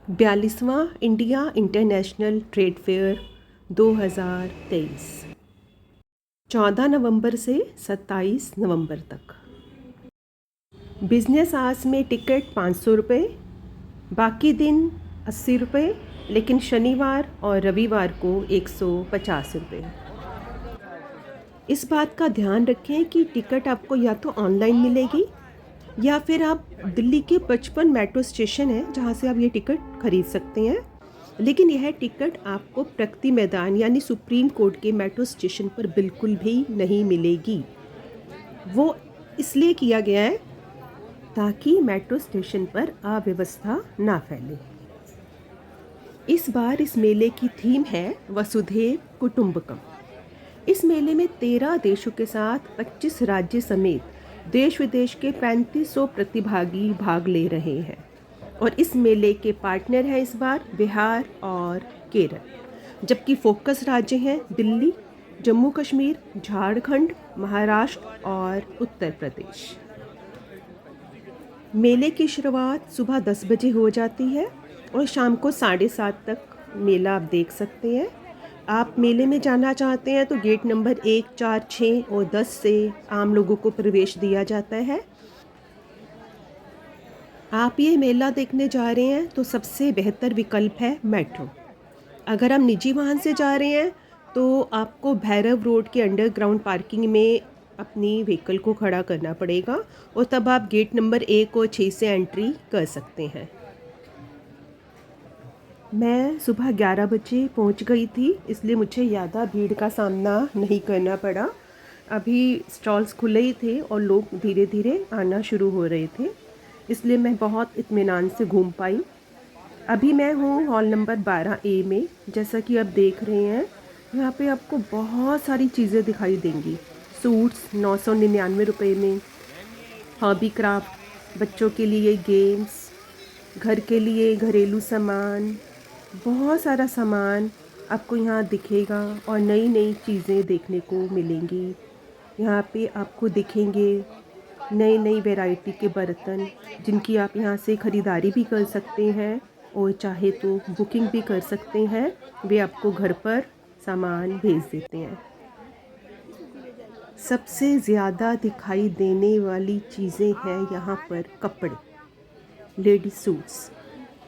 42वां India international trade fair 2023 14 नवंबर से 27 नवंबर तक। Business hours में टिकट 500 रुपये, बाकी दिन 80 रुपये, लेकिन शनिवार और रविवार को 150 रुपये। इस बात का ध्यान रखें कि टिकट आपको या तो ऑनलाइन मिलेगी या फिर आप दिल्ली के 55 मेट्रो स्टेशन है जहाँ से आप ये टिकट खरीद सकते हैं। लेकिन यह टिकट आपको प्रगति मैदान यानी सुप्रीम कोर्ट के मेट्रो स्टेशन पर बिल्कुल भी नहीं मिलेगी। वो इसलिए किया गया है ताकि मेट्रो स्टेशन पर अव्यवस्था ना फैले। इस बार इस मेले की थीम है वसुधैव कुटुंबकम। इस मेले में 13 देशों के साथ 25 राज्य समेत देश विदेश के 3500 प्रतिभागी भाग ले रहे हैं। और इस मेले के पार्टनर हैं इस बार बिहार और केरल, जबकि फोकस राज्य हैं दिल्ली, जम्मू कश्मीर, झारखंड, महाराष्ट्र और उत्तर प्रदेश। मेले की शुरुआत सुबह 10 बजे हो जाती है और शाम को 7:30 तक मेला आप देख सकते हैं। आप मेले में जाना चाहते हैं तो गेट नंबर 1, 4, 6 और 10 से आम लोगों को प्रवेश दिया जाता है। आप ये मेला देखने जा रहे हैं तो सबसे बेहतर विकल्प है मेट्रो। अगर आप निजी वाहन से जा रहे हैं तो आपको भैरव रोड के अंडरग्राउंड पार्किंग में अपनी व्हीकल को खड़ा करना पड़ेगा और तब आप गेट नंबर 1 और 6 से एंट्री कर सकते हैं। मैं सुबह 11 बजे पहुंच गई थी, इसलिए मुझे ज़्यादा भीड़ का सामना नहीं करना पड़ा। अभी स्टॉल्स खुले ही थे और लोग धीरे धीरे आना शुरू हो रहे थे, इसलिए मैं बहुत इत्मीनान से घूम पाई। अभी मैं हूँ हॉल नंबर 12A में। जैसा कि आप देख रहे हैं, यहाँ पे आपको बहुत सारी चीज़ें दिखाई देंगी। सूट्स 999 रुपये में, हॉबी क्राफ्ट, बच्चों के लिए गेम्स, घर के लिए घरेलू सामान, बहुत सारा सामान आपको यहाँ दिखेगा और नई नई चीज़ें देखने को मिलेंगी। यहाँ पे आपको दिखेंगे नई नई वैरायटी के बर्तन, जिनकी आप यहाँ से ख़रीदारी भी कर सकते हैं और चाहे तो बुकिंग भी कर सकते हैं। वे आपको घर पर सामान भेज देते हैं। सबसे ज़्यादा दिखाई देने वाली चीज़ें हैं यहाँ पर कपड़े, लेडीज सूट्स,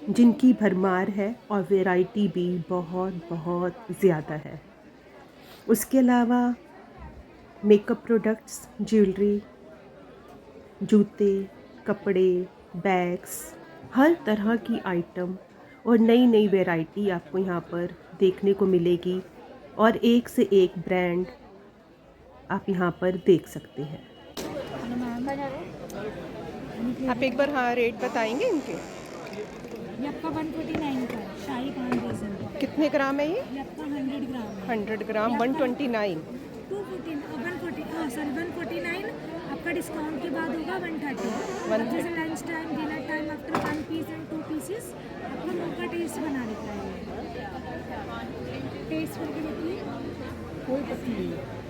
जिनकी भरमार है और वैरायटी भी बहुत बहुत ज़्यादा है। उसके अलावा मेकअप प्रोडक्ट्स, ज्वेलरी, जूते, कपड़े, बैग्स, हर तरह की आइटम और नई नई वैरायटी आपको यहाँ पर देखने को मिलेगी और एक से एक ब्रांड आप यहाँ पर देख सकते हैं। आप एक बार हाँ रेट बताएंगे इनके? ये आपका 149 का है, शाही पान रेज़न का। कितने ग्राम है ये? ये आपका 100 ग्राम है। 100 ग्राम 129। 149 आपका डिस्काउंट के बाद होगा 130। जैसे lunch time, dinner time, after 1 piece and 2 pieces आपका मुंह का टेस्ट बना देता है। टेस्ट करके देखिए, कोई पत्ती नहीं है।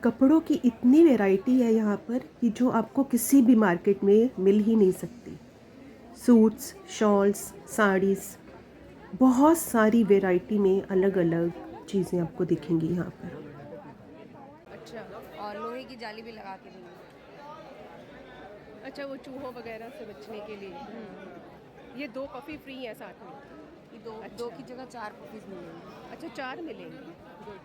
कपड़ों की इतनी वैरायटी है यहाँ पर कि जो आपको किसी भी मार्केट में मिल ही नहीं सकती। सूट्स, शॉल्स, साड़ीज़, बहुत सारी वैरायटी में अलग अलग चीज़ें आपको दिखेंगी यहाँ पर। अच्छा, और लोहे की जाली भी लगा के देंगे। अच्छा, वो चूहों वगैरह से बचने के लिए। ये 2 पफ़ी फ्री हैं साथ में। ये दो की जगह 4 पीस मिलेंगे। अच्छा, 4 मिलेंगे। गुड।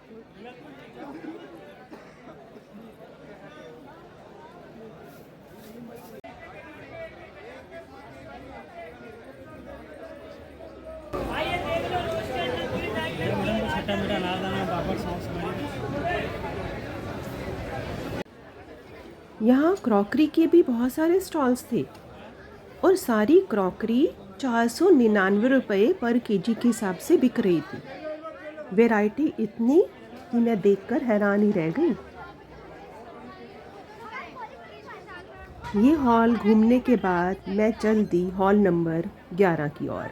खट्टा मीठा अनारदाना पापड़ सॉस। यहाँ क्रॉकरी के भी बहुत सारे स्टॉल्स थे और सारी क्रॉकरी 499 रुपये पर केजी के हिसाब से बिक रही थी। वैरायटी इतनी कि मैं देखकर हैरान ही रह गई। ये हॉल घूमने के बाद मैं चल दी हॉल नंबर 11 की ओर।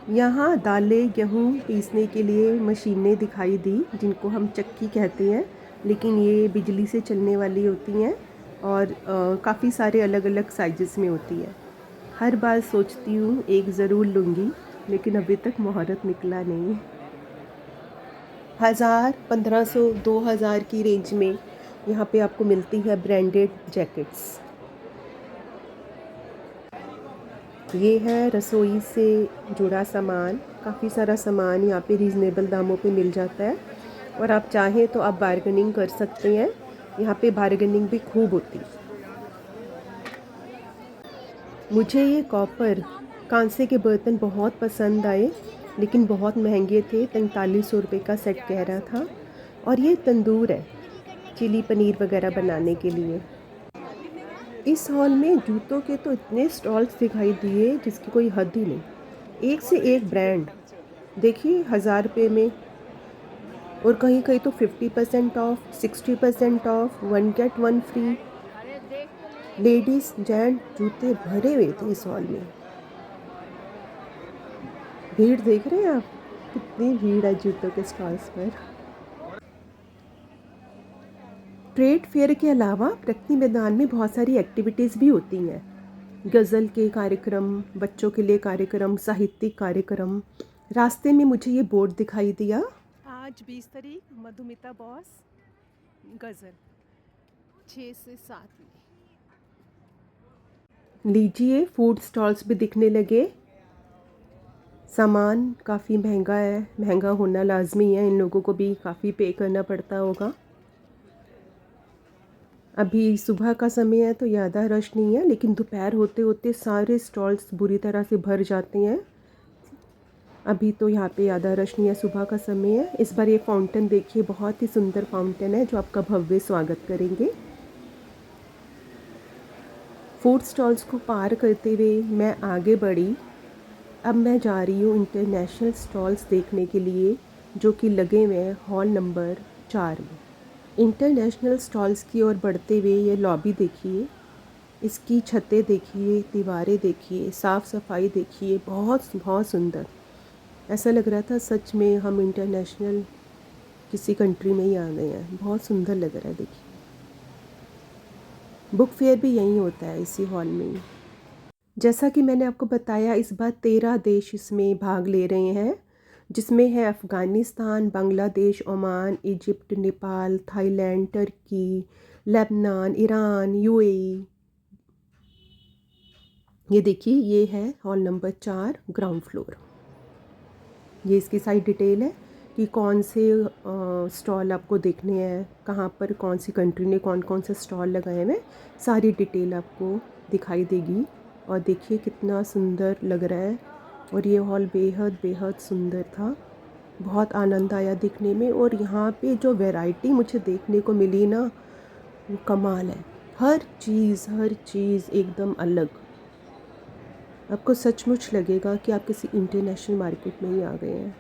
यहाँ दालें गेहूँ पीसने के लिए मशीनें दिखाई दी, जिनको हम चक्की कहते हैं, लेकिन ये बिजली से चलने वाली होती हैं और काफ़ी सारे अलग अलग साइज़ में होती है। हर बार सोचती हूँ एक ज़रूर लूँगी, लेकिन अभी तक मुहूर्त निकला नहीं। 1000, 1500, 2000 की रेंज में यहाँ पे आपको मिलती है ब्रांडेड जैकेट्स। ये है रसोई से जुड़ा सामान, काफ़ी सारा सामान यहाँ पे रीज़नेबल दामों पे मिल जाता है और आप चाहें तो आप बार्गेनिंग कर सकते हैं। यहाँ पे बार्गेनिंग भी खूब होती है। मुझे ये कॉपर कांसे के बर्तन बहुत पसंद आए, लेकिन बहुत महंगे थे। 4500 रुपये का सेट कह रहा था। और ये तंदूर है चिली पनीर वगैरह बनाने के लिए। इस हॉल में जूतों के तो इतने स्टॉल्स दिखाई दिए जिसकी कोई हद ही नहीं। एक से एक ब्रांड देखिए, 1000 रुपये में, और कहीं कहीं तो 50% off, 60% off, 1 get 1 free. Ladies gent जूते भरे हुए थे इस हॉल में। भीड़ देख रहे हैं आप, कितनी भीड़ है जूतों के स्टॉल्स पर। ट्रेड फेयर के अलावा प्रगति मैदान में बहुत सारी एक्टिविटीज़ भी होती हैं। गज़ल के कार्यक्रम, बच्चों के लिए कार्यक्रम, साहित्यिक कार्यक्रम। रास्ते में मुझे ये बोर्ड दिखाई दिया, आज 20 तारीख मधुमिता बॉस गज़ल 6 से 7। लीजिए, फूड स्टॉल्स भी दिखने लगे। सामान काफ़ी महंगा है, महंगा होना लाजमी है, इन लोगों को भी काफ़ी पे करना पड़ता होगा। अभी सुबह का समय है तो ज़्यादा रश नहीं है, लेकिन दोपहर होते होते सारे स्टॉल्स बुरी तरह से भर जाते हैं। अभी तो यहाँ पे ज़्यादा रश नहीं है, सुबह का समय है। इस बार ये फाउंटेन देखिए, बहुत ही सुंदर फाउंटेन है जो आपका भव्य स्वागत करेंगे। फूड स्टॉल्स को पार करते हुए मैं आगे बढ़ी। अब मैं जा रही हूँ इंटरनेशनल स्टॉल्स देखने के लिए, जो कि लगे हुए हैं हॉल नंबर 4 में। इंटरनेशनल स्टॉल्स की ओर बढ़ते हुए ये लॉबी देखिए, इसकी छतें देखिए, दीवारें देखिए, साफ़ सफाई देखिए, बहुत बहुत सुंदर। ऐसा लग रहा था सच में हम इंटरनेशनल किसी कंट्री में ही आ गए हैं। बहुत सुंदर लग रहा है। देखिए, बुक फेयर भी यहीं होता है, इसी हॉल में ही। जैसा कि मैंने आपको बताया, इस बार 13 देश इसमें भाग ले रहे हैं, जिसमें है Afghanistan, Bangladesh, Oman, Egypt, Nepal, Thailand, Turkey, Lebanon, Iran, UAE. ये देखिए, ये है हॉल नंबर 4, ग्राउंड फ्लोर। ये इसकी सारी डिटेल है कि कौन से स्टॉल आपको देखने हैं, कहाँ पर कौन सी कंट्री ने कौन कौन से स्टॉल लगाए हुए, सारी डिटेल आपको दिखाई देगी। और देखिए कितना सुंदर लग रहा है, और ये हॉल बेहद बेहद सुंदर था। बहुत आनंद आया दिखने में, और यहाँ पे जो वैरायटी मुझे देखने को मिली ना, वो कमाल है। हर चीज़ एकदम अलग। आपको सचमुच लगेगा कि आप किसी इंटरनेशनल मार्केट में ही आ गए हैं।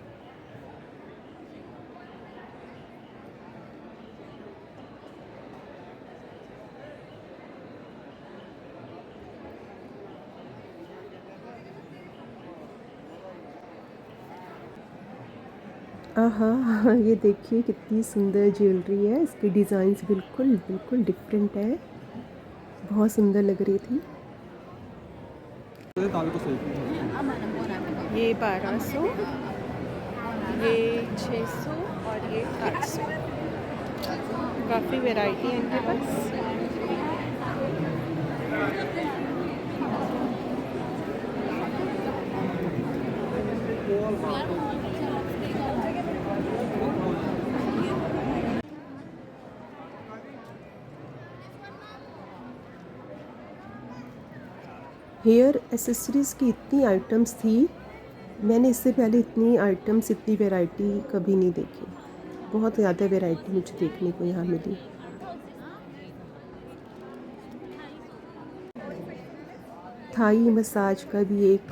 आहा, ये देखिए कितनी सुंदर ज्वेलरी है। इसकी डिज़ाइंस बिल्कुल बिल्कुल डिफरेंट है, बहुत सुंदर लग रही थी। ये 1200, ये 600 और ये 800। काफ़ी वैरायटी है इनके पास। हेयर एसेसरीज़ की इतनी आइटम्स थी, मैंने इससे पहले इतनी आइटम्स, इतनी वैरायटी कभी नहीं देखी। बहुत ज़्यादा वैरायटी मुझे देखने को यहाँ मिली। थाई मसाज का भी एक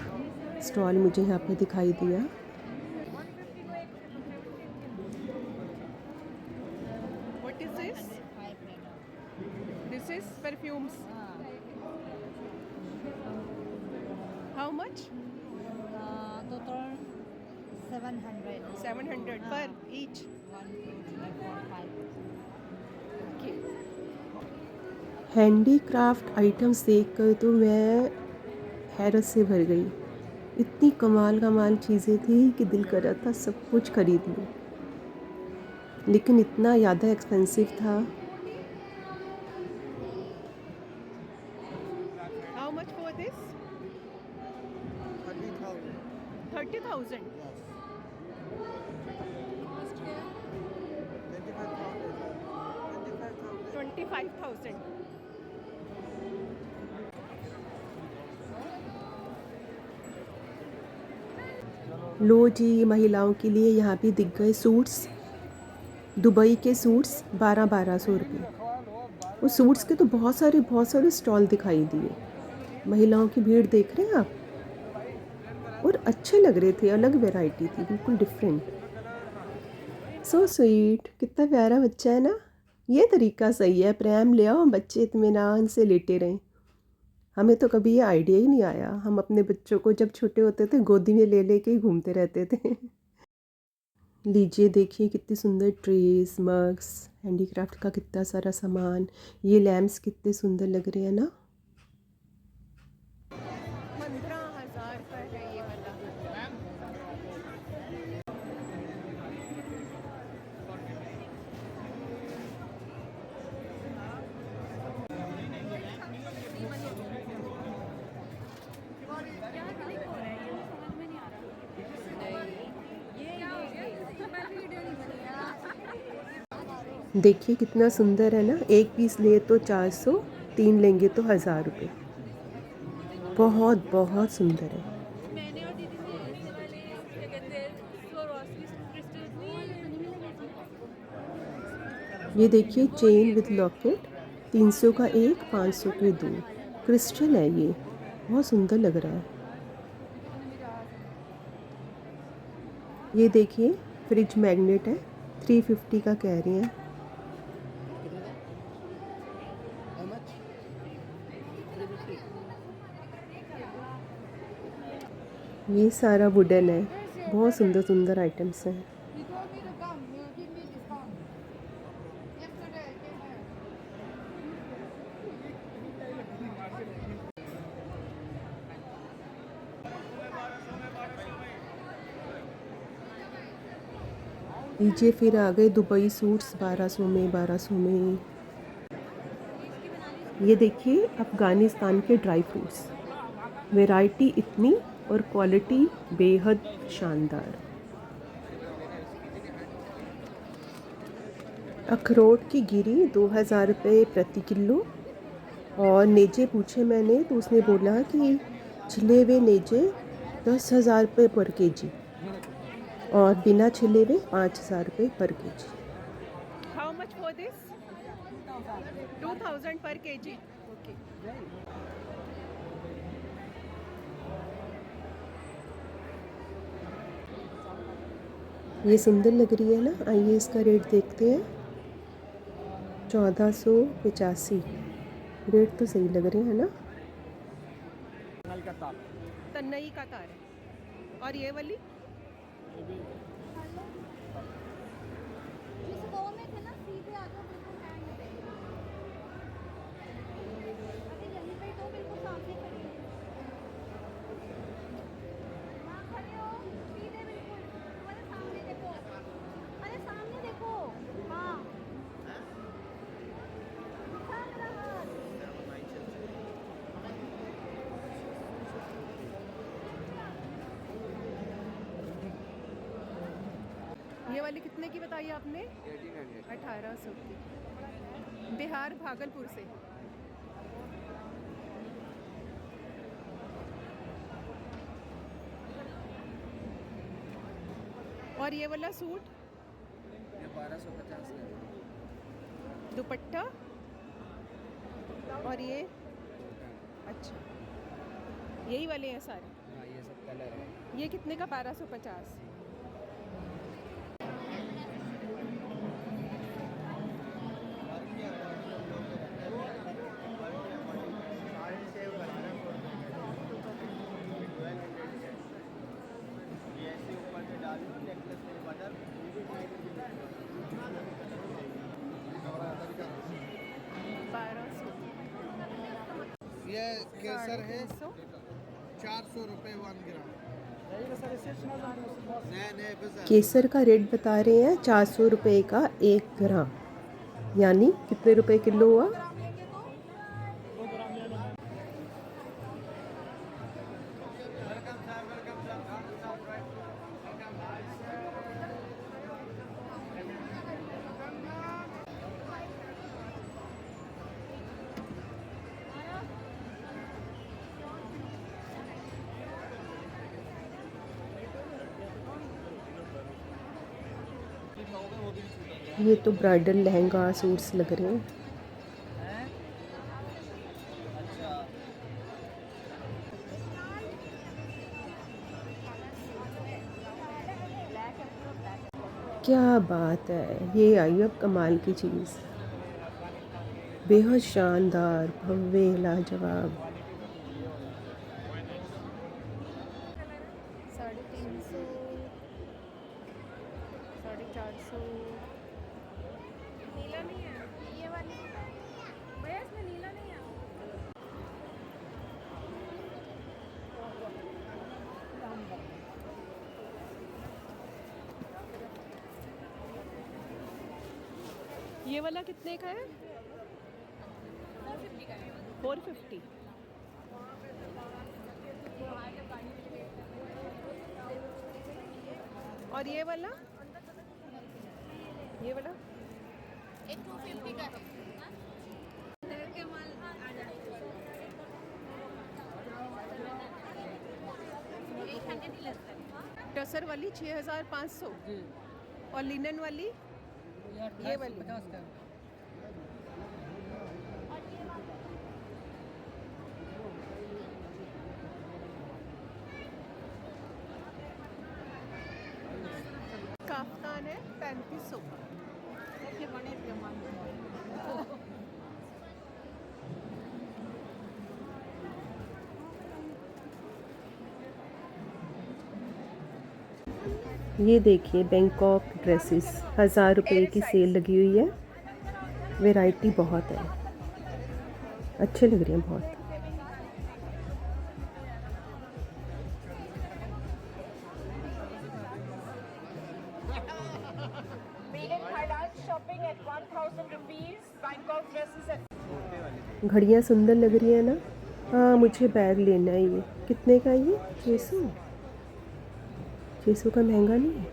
स्टॉल मुझे यहाँ पे दिखाई दिया। What is this? This is perfumes. How much? Total 700. 700 पर ईच। 1, 2, 3, 4, 5. हैंडीक्राफ्ट आइटम्स देखकर तो मैं हैरत से भर गई। इतनी कमाल कमाल चीज़ें थी कि दिल कर रहा था सब कुछ खरीद लूँ, लेकिन इतना ज़्यादा एक्सपेंसिव था। How much for this? 30,000. 30,000। Yes. 25,000. 25,000। लो जी, महिलाओं के लिए यहाँ भी दिख गए सूट्स। दुबई के सूट्स 1200 रुपये। उस सूट्स के तो बहुत सारे स्टॉल दिखाई दिए। महिलाओं की भीड़ देख रहे हैं आप, और अच्छे लग रहे थे, अलग वैरायटी थी, बिल्कुल डिफरेंट। सो स्वीट, कितना प्यारा बच्चा है ना। ये तरीका सही है, प्रेम ले आओ, बच्चे इत्मीनान से लेटे रहें। हमें तो कभी ये आइडिया ही नहीं आया। हम अपने बच्चों को जब छोटे होते थे गोदी में ले लेके ही घूमते रहते थे। लीजिए देखिए कितनी सुंदर ट्रेस, मग्स, हैंडीक्राफ्ट का कितना सारा सामान। ये लैम्प्स कितने सुंदर लग रहे हैं ना। 15,000 का है ये वाला। देखिए कितना सुंदर है ना। एक पीस ले तो 400, 3 लेंगे तो 1000 रुपये। बहुत बहुत सुंदर है। मैंने और दीदी ने ऐसे वाले क्या कहते हैं Swarovski crystals नहीं है। ये देखिए चेन विद लॉकेट, 300 का एक, 500 के दो। क्रिस्टल है ये, बहुत सुंदर लग रहा है। ये देखिए फ्रिज मैग्नेट है, 350 का कह रही हैं। How much? 350. ये सारा वुडन है, बहुत सुंदर सुंदर आइटम्स हैं। He told me to come. He will give me discount. Yesterday I came here. लीजिए फिर आ गए दुबई सूट्स 1200 में, 1200 में। ये देखिए अफ़गानिस्तान के ड्राई फ्रूट्स, वैरायटी इतनी और क्वालिटी बेहद शानदार। अखरोट की गिरी 2000 रुपये प्रति किलो। और नेजे पूछे मैंने तो उसने बोला कि छिले हुए नेजे 10,000 रुपये पर केजी, और बिना छिले हुए 5,000 रुपये पर KG. How much for this? 2000 पर केजी। ओके। ये सुंदर लग रही है ना। आइए इसका रेट देखते हैं। 1485। रेट तो सही लग रहे हैं ना। तन्नई का तार है। और ये वाली जिस वो में थे ना सीधे आ जाओ बिल्कुल हैंड पे। अभी यहीं पे तो बिल्कुल सामने खड़ी है। वहाँ खड़े हो, सीधे बिल्कुल। तुम्हारे सामने देखो। अरे सामने देखो। हाँ। दिखा मेरा हाथ। ये वाली कितने की बताई आपने? 1800 की। बिहार भागलपुर से। और ये वाला सूट? ये 1250 का। दुपट्टा? और ये? अच्छा, यही वाले हैं सारे। हाँ ये सब कलर है। ये कितने का? 1250। ये केसर है 400 रुपये 1 ग्राम। नहीं बस केसर का रेट बता रहे हैं 400 रुपये का 1 ग्राम, यानी कितने रुपए किलो हुआ? ये तो ब्राइडल लहंगा सूट्स लग रहे हैं। क्या बात है, ये आई अब कमाल की चीज़, बेहद शानदार, भव्य, लाजवाब। 350, 450। नीला नहीं है ये वाली भैया, इसमें नीला नहीं है। ये वाला कितने का है? 450 का है। 450। और ये वाला? ये वाला? एक 250 का है। देख के माल आ जाएगा। 800 ही लगता है। टसर वाली 6500 और लिनन वाली ये वाली 50 का। काफ्तान है 3500। ये देखिए बैंकॉक ड्रेसेस, 1000 रुपये की सेल लगी हुई है। वैरायटी बहुत है, अच्छे लग रहे हैं बहुत। घड़ियाँ सुंदर लग रही है ना। हाँ मुझे बैग लेना है। ये कितने का है? ये 600। 600 का महंगा नहीं है।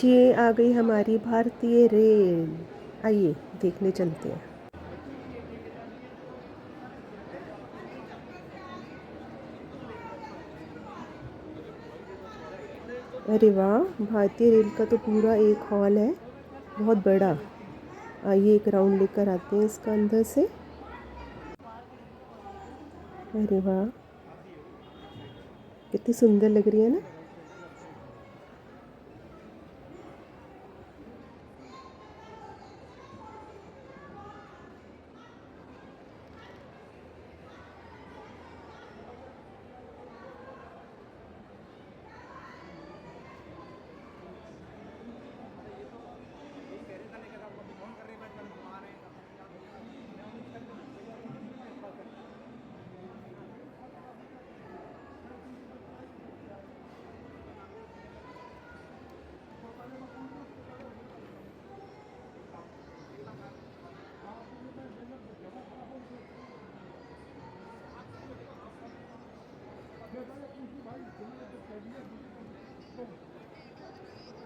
ये आ गई हमारी भारतीय रेल, आइए देखने चलते हैं। अरे वाह, भारतीय रेल का तो पूरा एक हॉल है, बहुत बड़ा। आइए एक राउंड लेकर आते हैं इसका अंदर से। अरे वाह, कितनी सुंदर लग रही है ना।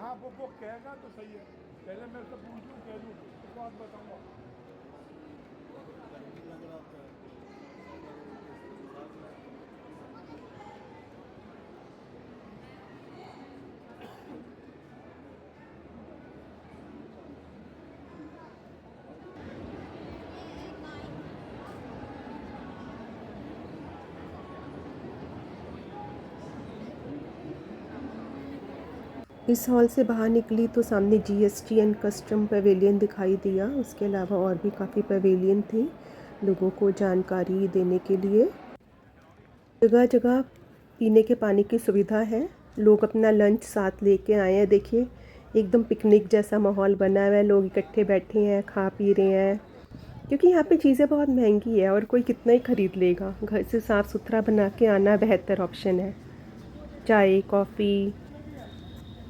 हाँ वो कहेगा तो सही है, पहले मैं उससे पूछ लूँ, कह दूँ उसको आप बताऊँगा। इस हॉल से बाहर निकली तो सामने जीएसटी एंड कस्टम पवेलियन दिखाई दिया। उसके अलावा और भी काफ़ी पवेलियन थे लोगों को जानकारी देने के लिए। जगह जगह पीने के पानी की सुविधा है। लोग अपना लंच साथ लेके आए हैं। देखिए एकदम पिकनिक जैसा माहौल बना हुआ है, लोग इकट्ठे बैठे हैं, खा पी रहे हैं। क्योंकि यहाँ पे चीज़ें बहुत महंगी है और कोई कितना ही ख़रीद लेगा। घर से साफ़ सुथरा बना के आना बेहतर ऑप्शन है। चाय कॉफ़ी,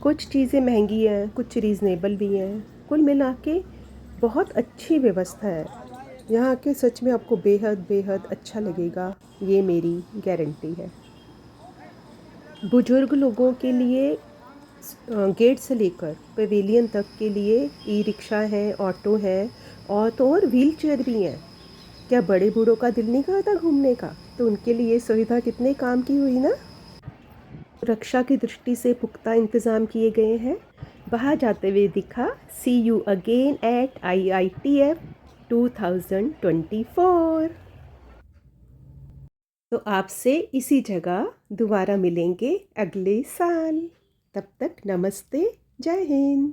कुछ चीज़ें महंगी हैं, कुछ रीज़नेबल भी हैं। कुल मिला के बहुत अच्छी व्यवस्था है यहाँ के। सच में आपको बेहद बेहद अच्छा लगेगा, ये मेरी गारंटी है। बुजुर्ग लोगों के लिए गेट से लेकर पवेलियन तक के लिए ई रिक्शा है, ऑटो है और तो और व्हील चेयर भी हैं। क्या बड़े बूढ़ों का दिल नहीं करता घूमने का? तो उनके लिए ये सुविधा कितने काम की हुई ना। रक्षा की दृष्टि से पुख्ता इंतज़ाम किए गए हैं। बाहर जाते हुए दिखा, सी यू अगेन एट IITF 2024। तो आपसे इसी जगह दोबारा मिलेंगे अगले साल। तब तक नमस्ते, जय हिंद।